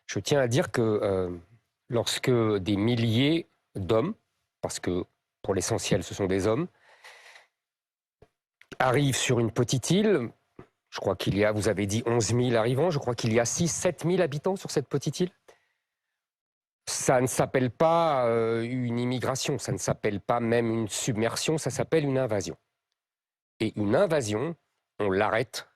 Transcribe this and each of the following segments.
Je tiens à dire que lorsque des milliers d'hommes, parce que pour l'essentiel ce sont des hommes, arrivent sur une petite île, je crois qu'il y a, vous avez dit 11 000 arrivants, je crois qu'il y a 6-7 000 habitants sur cette petite île. Ça ne s'appelle pas une immigration, ça ne s'appelle pas même une submersion, ça s'appelle une invasion. Et une invasion, on l'arrête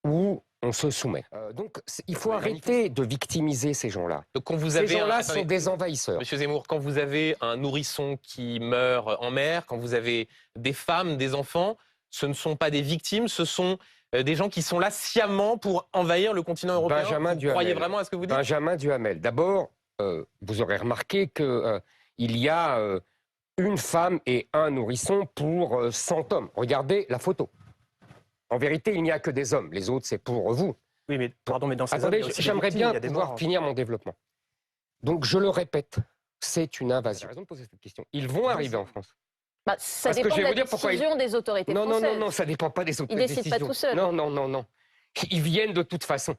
ou on se soumet. Donc il faut arrêter de victimiser ces gens-là. Donc, quand vous Ces avez gens-là sont des envahisseurs. Monsieur Zemmour, quand vous avez un nourrisson qui meurt en mer, quand vous avez des femmes, des enfants, ce ne sont pas des victimes, ce sont des gens qui sont là sciemment pour envahir le continent européen. Benjamin Vous croyez vraiment à ce que vous dites? Benjamin Duhamel. D'abord, vous aurez remarqué qu'il y a une femme et un nourrisson pour 100 hommes. Regardez la photo. En vérité, il n'y a que des hommes. Les autres, c'est pour vous. Oui, mais pardon, mais dans ces Attendez, hommes, il y a aussi des j'aimerais victimes, il y bien a des pouvoir morts. finir mon développement. Donc, je le répète, c'est une invasion. J'ai raison de poser cette question. Ils vont arriver en France. Bah, ça Parce que dépend je vais de vous la dire pourquoi décision des autorités françaises. Non, ça ne dépend pas des autres Ils décisions. décident pas tout seuls. Non. Ils viennent de toute façon.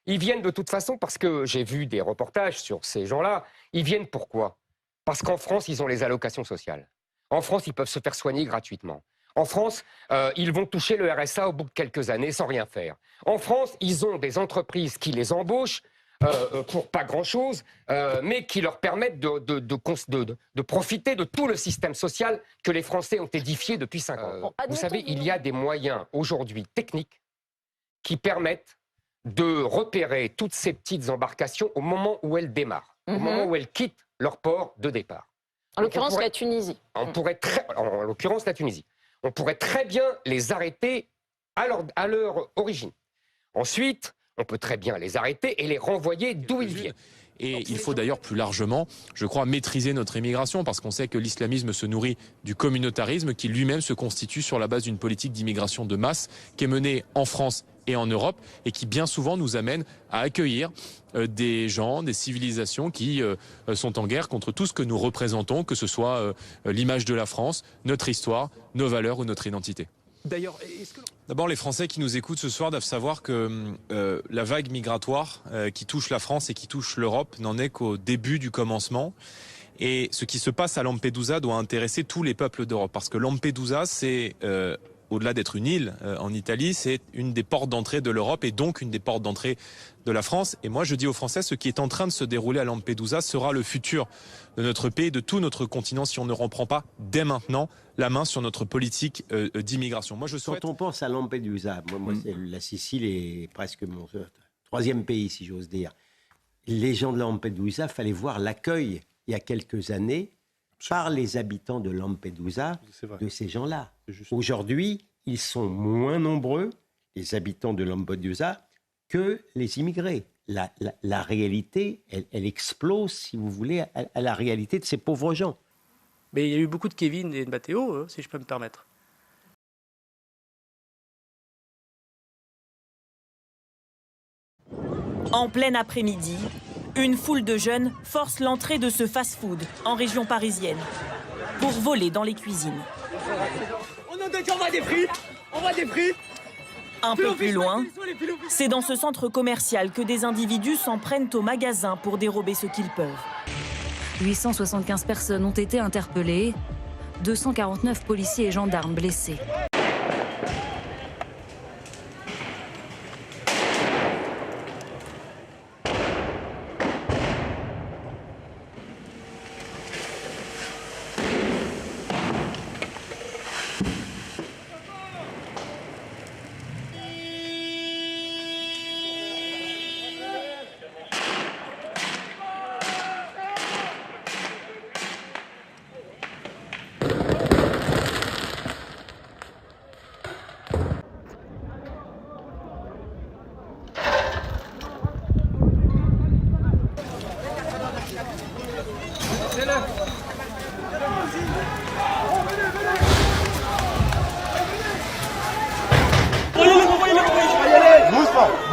Ils viennent de toute façon parce que j'ai vu des reportages sur ces gens-là. Ils viennent pourquoi? Parce qu'en France, ils ont les allocations sociales. En France, ils peuvent se faire soigner gratuitement. En France, ils vont toucher le RSA au bout de quelques années sans rien faire. En France, ils ont des entreprises qui les embauchent pour pas grand-chose, mais qui leur permettent de profiter de tout le système social que les Français ont édifié depuis 5 ans. Vous savez, il y a des moyens aujourd'hui techniques qui permettent de repérer toutes ces petites embarcations au moment où elles démarrent, au moment où elles quittent leur port de départ. En l'occurrence, la Tunisie. En l'occurrence, la Tunisie. On pourrait très bien les arrêter à leur origine. Ensuite, on peut très bien les arrêter et les renvoyer d'où ils viennent. Et il faut d'ailleurs plus largement, je crois, maîtriser notre immigration, parce qu'on sait que l'islamisme se nourrit du communautarisme qui lui-même se constitue sur la base d'une politique d'immigration de masse qui est menée en France et en Europe et qui bien souvent nous amène à accueillir des gens, des civilisations qui sont en guerre contre tout ce que nous représentons, que ce soit l'image de la France, notre histoire, nos valeurs ou notre identité. D'ailleurs, D'abord, les Français qui nous écoutent ce soir doivent savoir que la vague migratoire qui touche la France et qui touche l'Europe n'en est qu'au début du commencement. Et ce qui se passe à Lampedusa doit intéresser tous les peuples d'Europe. Parce que Lampedusa, c'est, au-delà d'être une île en Italie, c'est une des portes d'entrée de l'Europe et donc une des portes d'entrée de la France. Et moi, je dis aux Français, ce qui est en train de se dérouler à Lampedusa sera le futur de notre pays, de tout notre continent, si on ne reprend pas dès maintenant la main sur notre politique d'immigration. Moi, je souhaite... Quand on pense à Lampedusa, moi la Sicile est presque mon troisième pays, si j'ose dire. Les gens de Lampedusa, fallait voir l'accueil, il y a quelques années, par les habitants de Lampedusa, de ces gens-là. Aujourd'hui, ils sont moins nombreux, les habitants de Lampedusa, que les immigrés. La réalité, elle explose, si vous voulez, à la réalité de ces pauvres gens. mais il y a eu beaucoup de Kevin et de Matteo, si je peux me permettre. En plein après-midi, une foule de jeunes force l'entrée de ce fast-food en région parisienne pour voler dans les cuisines. On voit des frites, on voit des frites. Un peu plus loin, c'est dans ce centre commercial que des individus s'en prennent au magasin pour dérober ce qu'ils peuvent. 875 personnes ont été interpellées, 249 policiers et gendarmes blessés.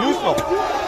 Doucement.